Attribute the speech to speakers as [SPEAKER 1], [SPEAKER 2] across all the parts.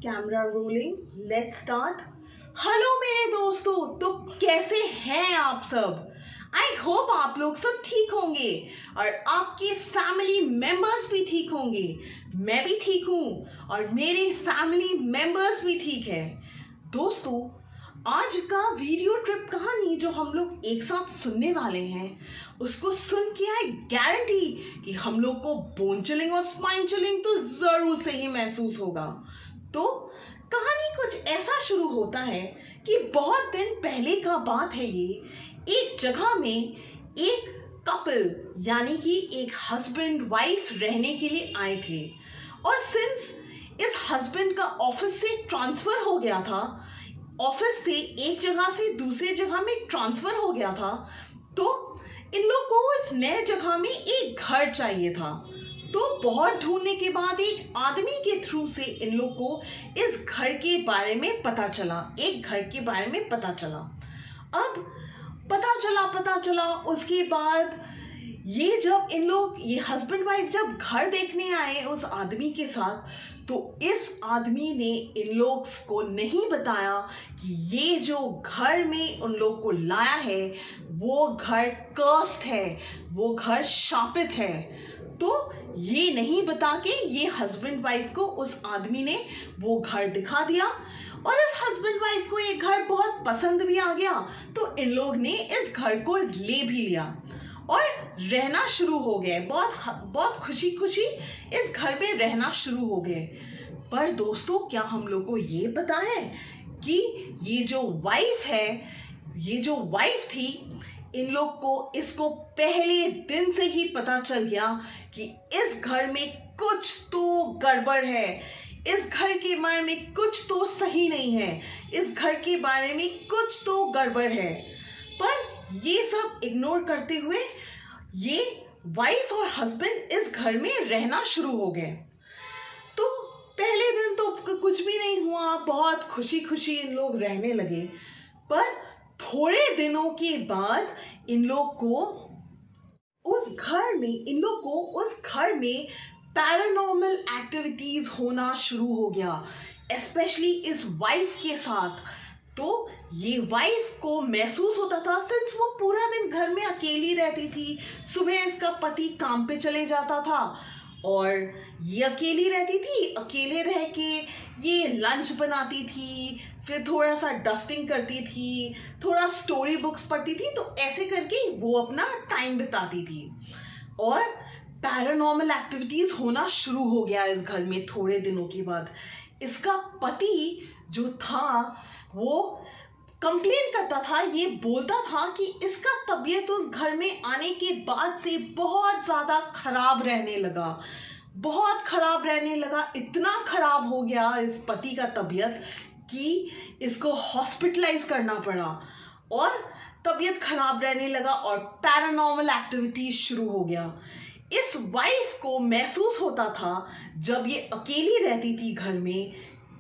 [SPEAKER 1] Camera rolling, let's start. Hello मेरे दोस्तों, तो कैसे हैं आप सब? आई होप आप लोग सब ठीक होंगे और आपके फैमिली मेंबर्स भी ठीक होंगे। मैं भी ठीक हूँ और मेरे फैमिली मेंबर्स भी ठीक है। दोस्तों, आज का वीडियो ट्रिप कहानी जो हम लोग एक साथ सुनने वाले हैं, उसको सुन के आई गारंटी कि हम लोग को बोन चिलिंग और स्पाइन चिलिंग तो जरूर से ही महसूस होगा। तो कहानी कुछ ऐसा शुरू होता है कि बहुत दिन पहले का बात है। ये एक जगह में एक कपल यानी कि एक हस्बैंड वाइफ रहने के लिए आए थे और सिंस इस हस्बैंड का ऑफिस से ट्रांसफर हो गया था, ऑफिस से एक जगह से दूसरे जगह में ट्रांसफर हो गया था, तो इन लोग को इस नए जगह में एक घर चाहिए था। तो बहुत ढूंढने के बाद एक आदमी के थ्रू से इन लोग को इस घर के बारे में पता चला, एक घर के बारे में पता चला। अब पता चला उसके बाद ये हस्बैंड वाइफ जब घर देखने आए उस आदमी के साथ, तो इस आदमी ने इन लोग को नहीं बताया कि ये जो घर में उन लोग को लाया है वो घर कर्स्ड है, वो घर शापित है। तो ये नहीं बता के ये हस्बैंड वाइफ को उस आदमी ने वो घर दिखा दिया और इस हस्बैंड वाइफ को ये घर बहुत पसंद भी आ गया। तो इन लोग ने इस घर को ले भी लिया और रहना शुरू हो गए। बहुत खुशी खुशी इस घर में रहना शुरू हो गए। पर दोस्तों, क्या हम लोग को ये पता है कि ये जो वाइफ थी, इन लोग को इसको पहले दिन से ही पता चल गया कि इस घर में कुछ तो गड़बड़ है, इस घर के बारे में कुछ तो सही नहीं है, इस घर के बारे में कुछ तो गड़बड़ है। पर ये सब इग्नोर करते हुए ये वाइफ और हस्बैंड इस घर में रहना शुरू हो गए। तो पहले दिन तो कुछ भी नहीं हुआ, बहुत खुशी खुशी इन लोग रहने लगे। पर थोड़े दिनों के बाद इन लोग को उस घर में पैरानॉर्मल एक्टिविटीज होना शुरू हो गया, स्पेशली इस वाइफ के साथ। तो ये वाइफ को महसूस होता था, सिंस वो पूरा दिन घर में अकेली रहती थी, सुबह इसका पति काम पे चले जाता था और ये अकेली रहती थी। अकेले रह के ये लंच बनाती थी, फिर थोड़ा सा डस्टिंग करती थी, थोड़ा स्टोरी बुक्स पढ़ती थी। तो ऐसे करके वो अपना टाइम बिताती थी और पैरानॉर्मल एक्टिविटीज होना शुरू हो गया इस घर में। थोड़े दिनों के बाद इसका पति जो था वो कंप्लेन करता था, ये बोलता था कि इसका तबीयत उस घर में आने के बाद से बहुत ज़्यादा खराब रहने लगा, इतना खराब हो गया इस पति का तबीयत कि इसको हॉस्पिटलाइज करना पड़ा और तबीयत खराब रहने लगा और पैरानॉर्मल एक्टिविटीज शुरू हो गया। इस वाइफ को महसूस होता था जब ये अकेली रहती थी घर में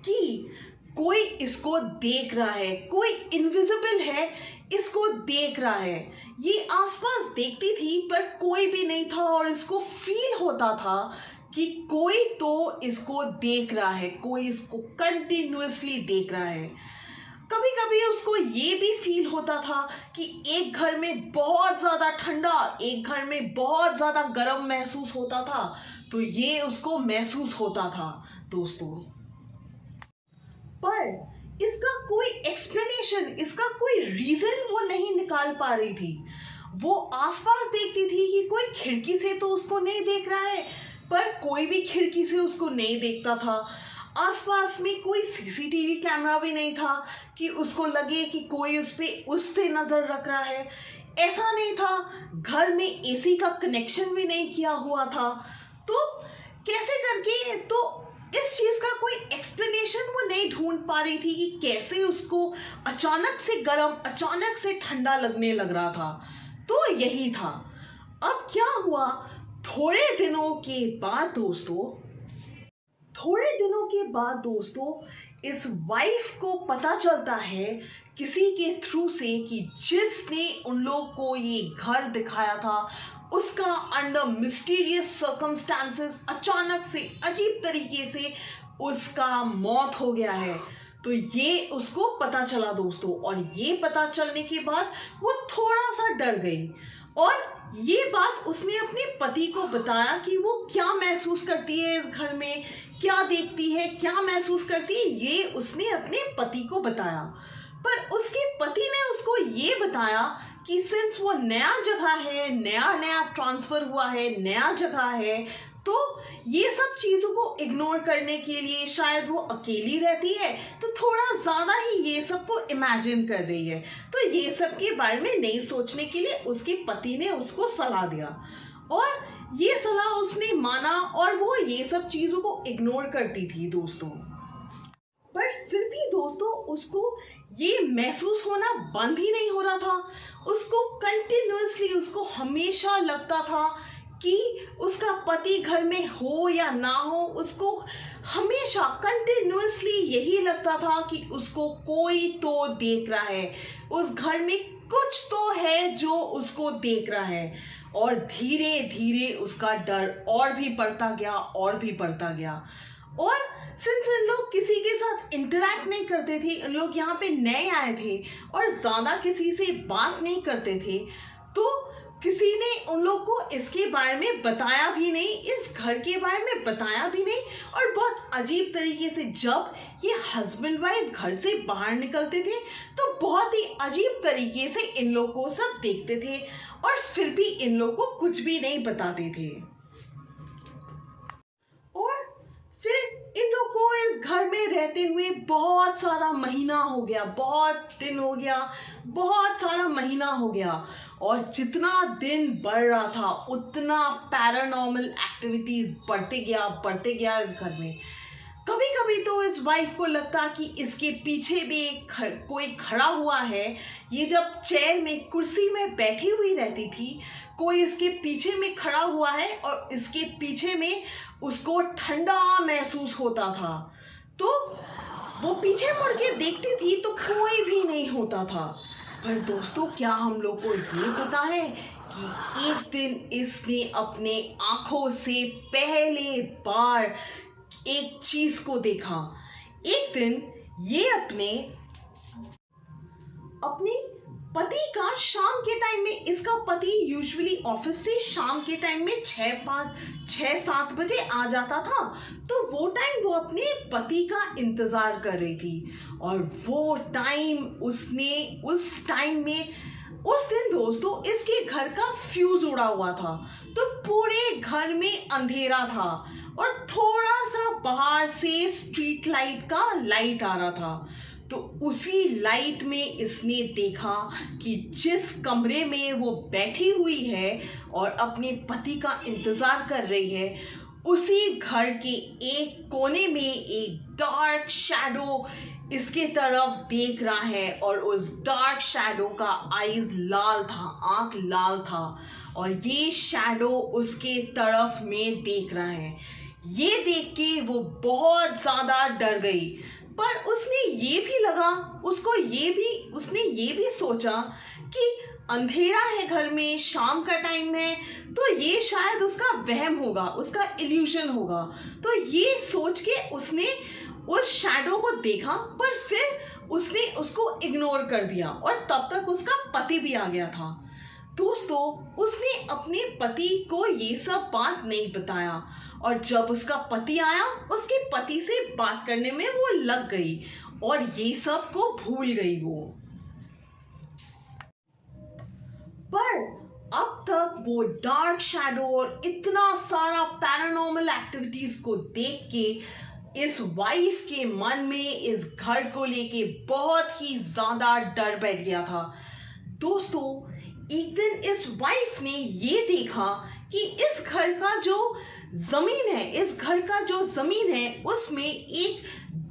[SPEAKER 1] कि कोई इसको देख रहा है, कोई इनविजिबल है इसको देख रहा है। ये आसपास देखती थी पर कोई भी नहीं था और इसको फील होता था कि कोई तो इसको देख रहा है, कोई इसको कंटिन्यूअसली देख रहा है। कभी कभी उसको ये भी फील होता था कि एक घर में बहुत ज़्यादा ठंडा, एक घर में बहुत ज़्यादा गर्म महसूस होता था। तो ये उसको महसूस होता था दोस्तों। पर इसका कोई एक्सप्लेनेशन, इसका कोई रीजन वो नहीं निकाल पा रही थी। वो आसपास देखती थी कि कोई खिड़की से तो उसको नहीं देख रहा है, पर कोई भी खिड़की से उसको नहीं देखता था। आसपास में कोई सीसीटीवी कैमरा भी नहीं था कि उसको लगे कि कोई उससे नजर रख रहा है। ऐसा नहीं था, घर में एसी का कनेक्शन भी नहीं किया हुआ था। तो कैसे करके, तो इस चीज का कोई एक्सप्लेनेशन वो नहीं ढूंढ पा रही थी कि कैसे उसको अचानक से गर्म, अचानक से ठंडा लगने लग रहा था। तो यही था। अब क्या हुआ, थोड़े दिनों के बाद दोस्तों इस वाइफ को पता चलता है किसी के थ्रू से कि जिसने उन लोग को ये घर दिखाया था उसका अंडर मिस्टीरियस सर्कमस्टांसेस अचानक से अजीब तरीके से उसका मौत हो गया है। तो ये उसको पता चला दोस्तों, और ये पता चलने के बाद वो थोड़ा सा डर गई और ये बात उसने अपने पति को बताया कि वो क्या महसूस करती है इस घर में, क्या देखती है, क्या महसूस करती है, ये उसने अपने पति को बताया। पर उसके पति ने उसको ये बताया कि सिंस वो नया जगह है, नया नया ट्रांसफर हुआ है, नया जगह है, तो ये सब चीज़ों को इग्नोर करने के लिए शायद वो अकेली रहती है, तो थोड़ा ज़्यादा ही ये सब को इमेजिन कर रही है। तो ये सब के बारे में नहीं सोचने के लिए उसके पति ने उसको सलाह दिया और ये सलाह उसने माना और वो ये सब चीज़ों को इग्नोर करती थी दोस्तों। पर फिर भी दोस्तों उसको ये महसूस होना बंद ही नहीं हो रहा था। उसको कंटिन्यूअसली, उसको हमेशा लगता था कि उसका पति घर में हो या ना हो, उसको हमेशा कंटिन्यूअसली यही लगता था कि उसको कोई तो देख रहा है, उस घर में कुछ तो है जो उसको देख रहा है। और धीरे धीरे उसका डर और भी बढ़ता गया और भी बढ़ता गया। और सिंस इन लोग किसी के साथ इंटरेक्ट नहीं करते थे, इन लोग यहाँ पे नए आए थे और ज़्यादा किसी से बात नहीं करते थे, तो किसी ने उन लोग को इसके बारे में बताया भी नहीं, इस घर के बारे में बताया भी नहीं। और बहुत अजीब तरीके से जब ये हस्बैंड वाइफ घर से बाहर निकलते थे तो बहुत ही अजीब तरीके से इन लोग को सब देखते थे और फिर भी इन लोग को कुछ भी नहीं बताते थे। और फिर इन लोग को इस घर में रहते हुए बहुत सारा महीना हो गया, बहुत दिन हो गया, बहुत सारा महीना हो गया। और जितना दिन बढ़ रहा था उतना पैरानॉर्मल एक्टिविटीज बढ़ते गया इस घर में। कभी कभी तो इस वाइफ को लगता कि इसके पीछे भी कोई खड़ा हुआ है। ये जब चेयर में, कुर्सी में बैठी हुई रहती थी, कोई इसके पीछे में खड़ा हुआ है और इसके पीछे में उसको ठंडा महसूस होता था। तो वो पीछे मुड़ के देखती थी तो कोई भी नहीं होता था। पर दोस्तों क्या हम लोग को ये पता है कि एक दिन इसने अपने आंखों से पहले बार एक चीज को देखा। एक दिन ये अपने पति का शाम के टाइम में, इसका पति यूजुअली ऑफिस से शाम के टाइम में 6-7 बजे आ जाता था, तो वो टाइम वो अपने पति का इंतजार कर रही थी। और वो टाइम उस दिन दोस्तों इसके घर का फ्यूज उड़ा हुआ था, तो पूरे घर में अंधेरा था और थोड़ा सा बाहर से स्ट्रीट लाइट का लाइट आ रहा था। तो उसी लाइट में इसने देखा कि जिस कमरे में वो बैठी हुई है और अपने पति का इंतजार कर रही है, उसी घर के एक कोने में एक डार्क शैडो इसके तरफ देख रहा है। और उस डार्क शैडो का आईज लाल था, आंख लाल था, और ये शैडो उसके तरफ में देख रहा है। ये देख के वो बहुत ज्यादा डर गई। पर उसने ये भी सोचा कि अंधेरा है घर में, शाम का टाइम है, तो ये शायद उसका वहम होगा, उसका इल्यूजन होगा। तो ये सोच के उसने उस शैडो को देखा, पर फिर उसने उसको इग्नोर कर दिया और तब तक उसका पति भी आ गया था। दोस्तों उसने अपने पति को ये सब बात नहीं बताया, और जब उसका पति आया उसके पति से बात करने में वो लग गई और ये सब को भूल गई वो। पर अब तक वो डार्क शैडो और इतना सारा पैरानॉर्मल एक्टिविटीज को देख के इस वाइफ के मन में इस घर को लेके बहुत ही ज्यादा डर बैठ गया था। दोस्तों एक दिन इस वाइफ ने ये देखा कि इस घर का जो जमीन है उसमें एक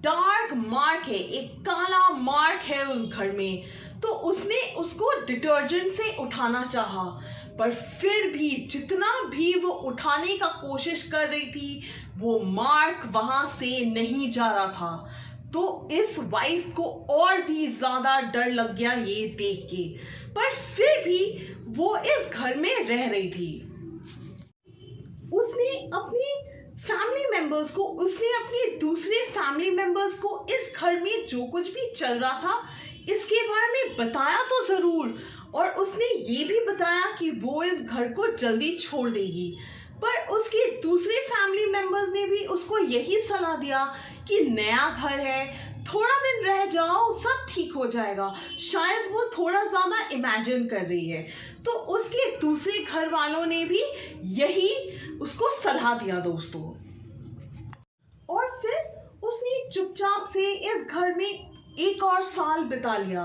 [SPEAKER 1] डार्क मार्क है, एक काला मार्क है उस घर में। तो उसने उसको डिटर्जेंट से उठाना चाहा, पर फिर भी जितना भी वो उठाने का कोशिश कर रही थी वो मार्क वहां से नहीं जा रहा था। तो इस वाइफ को और भी ज्यादा डर लग गया ये देख के, पर फिर भी वो इस घर में रह रही थी। उसने अपने फैमिली मेंबर्स को, उसने अपने दूसरे फैमिली मेंबर्स को इस घर में जो कुछ भी चल रहा था इसके बारे में बताया तो जरूर, और उसने ये भी बताया कि वो इस घर को जल्दी छोड़ देगी। पर उसके दूसरे फैमिली मेंबर्स ने भी उसको यही सलाह दिया कि नया घर है, थोड़ा दिन रह जाओ, सब ठीक हो जाएगा। शायद वो थोड़ा ज्यादा इमेजिन कर रही है। तो उसके दूसरे घर वालों ने भी यही उसको सलाह दिया दोस्तों। और फिर उसने चुपचाप से इस घर में एक और साल बिता लिया।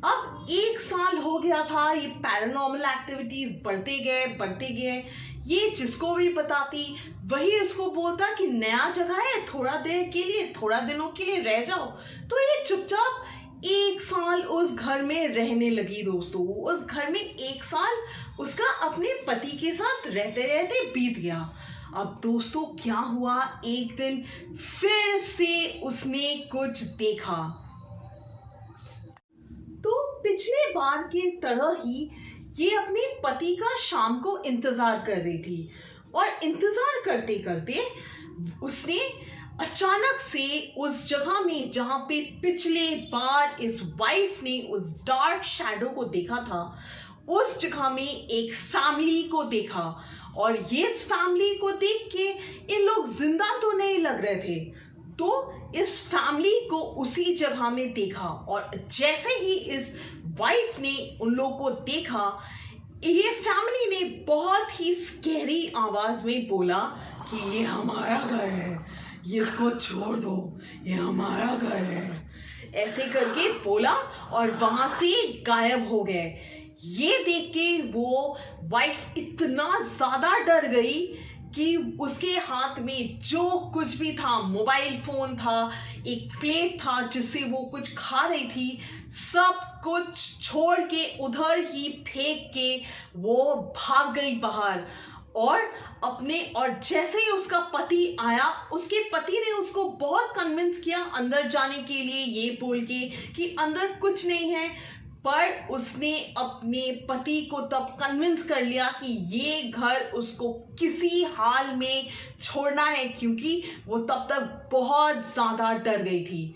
[SPEAKER 1] अब 1 साल हो गया था, ये पैरानॉर्मल एक्टिविटीज बढ़ते गए। ये जिसको भी बताती वही उसको बोलता कि नया जगह है, थोड़ा दिनों के लिए रह जाओ। तो ये चुपचाप 1 साल उस घर में रहने लगी दोस्तों। उस घर में 1 साल उसका अपने पति के साथ रहते रहते बीत गया। अब दोस्तों क्या हुआ, एक दिन फिर से उसने कुछ देखा। तो पिछले बार की तरह ही ये अपने पति का शाम को इंतजार कर रही थी, और इंतजार करते करते उसने अचानक से उस जगह में जहां पे पिछले बार इस वाइफ ने उस डार्क शैडो को देखा था, उस जगह में एक फैमिली को देखा। और ये फैमिली को देख के इन लोग जिंदा तो नहीं लग रहे थे, तो इस फैमिली को उसी जगह में देखा। और जैसे ही इस वाइफ ने उन लोगों को देखा, ये फैमिली ने बहुत ही स्कैरी आवाज में बोला कि ये हमारा घर है, ये इसको छोड़ दो, ये हमारा घर है, ऐसे करके बोला और वहां से गायब हो गए। ये देख के वो वाइफ इतना ज्यादा डर गई कि उसके हाथ में जो कुछ भी था, मोबाइल फोन था, एक प्लेट था जिससे वो कुछ खा रही थी, सब कुछ छोड़ के उधर ही फेंक के वो भाग गई बाहर। और जैसे ही उसका पति आया, उसके पति ने उसको बहुत कन्विंस किया अंदर जाने के लिए, ये बोल के कि अंदर कुछ नहीं है। पर उसने अपने पति को तब कन्विंस कर लिया कि ये घर उसको किसी हाल में छोड़ना है, क्योंकि वो तब तक बहुत ज्यादा डर गई थी।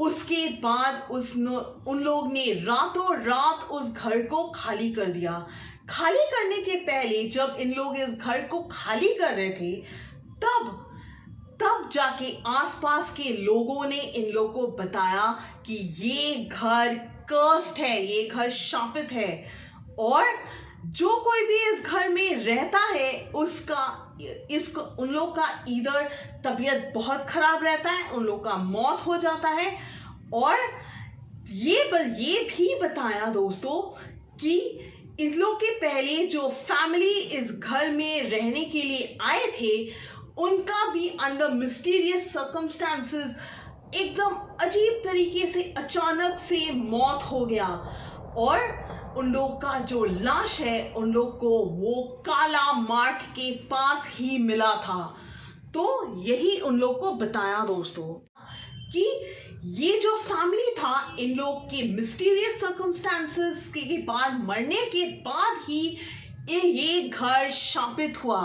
[SPEAKER 1] उसके बाद उन लोग ने रातों रात उस घर को खाली कर दिया। खाली करने के पहले जब इन लोग इस घर को खाली कर रहे थे, तब जाके आसपास के लोगों ने इन लोगों को बताया कि ये घर कर्स्ड है, ये घर शापित है, और जो कोई भी इस घर में रहता है उन लोग का इधर तबीयत बहुत खराब रहता है, उन लोग का मौत हो जाता है। और ये भी बताया दोस्तों कि इन लोग के पहले जो फैमिली इस घर में रहने के लिए आए थे, उनका भी अंडर मिस्टीरियस सर्कमस्टांसेस एकदम अजीब तरीके से अचानक से मौत हो गया। और उन लोग का जो लाश है, उन लोग को वो काला मार्ग के पास ही मिला था। तो यही उन लोग को बताया दोस्तों कि ये जो फैमिली था, इन लोग के मिस्टीरियस सर्कमस्टांसेस के बाद, मरने के बाद ही ये घर शापित हुआ,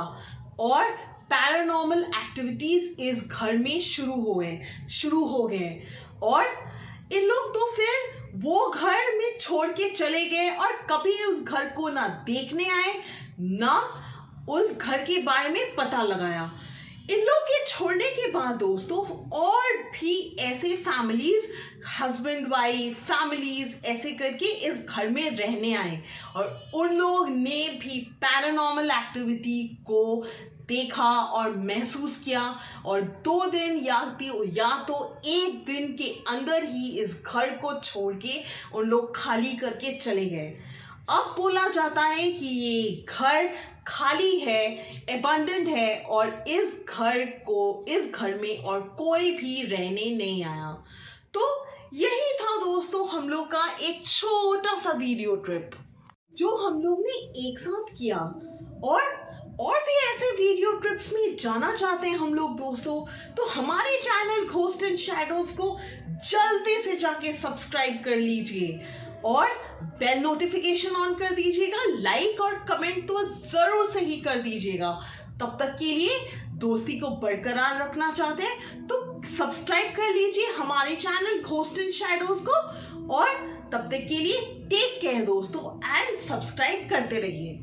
[SPEAKER 1] और पैरानॉर्मल एक्टिविटीज इस घर में शुरू हो गए। और इन लोग तो फिर वो घर में छोड़ के चले गए, और कभी उस घर को ना देखने आए, ना उस घर के बारे में पता लगाया। इन लोग के छोड़ने के बाद दोस्तों और भी ऐसे फैमिलीज, हस्बैंड वाइफ फैमिलीज ऐसे करके इस घर में रहने आए, और उन लोग ने भी पैरानॉर्मल एक्टिविटी को देखा और महसूस किया। और 2 दिन या तो 1 दिन के अंदर ही इस घर को छोड़ के उन लोग खाली करके चले गए। अब बोला जाता है कि ये घर खाली है, एबंडेंट है, और इस घर में और कोई भी रहने नहीं आया। तो यही था दोस्तों हम लोग का एक छोटा सा वीडियो ट्रिप जो हम लोग ने एक साथ किया। और भी ऐसे वीडियो ट्रिप्स में जाना चाहते हैं हम लोग दोस्तों, तो हमारे चैनल घोस्ट एंड शैडोज को जल्दी से जाके सब्सक्राइब कर लीजिए और बेल नोटिफिकेशन ऑन कर दीजिएगा। लाइक और कमेंट तो जरूर से ही कर दीजिएगा। तब तक के लिए दोस्ती को बरकरार रखना चाहते हैं तो सब्सक्राइब कर लीजिए हमारे चैनल घोस्ट इन शैडोज को। और तब तक के लिए टेक केयर दोस्तों, एंड सब्सक्राइब करते रहिए।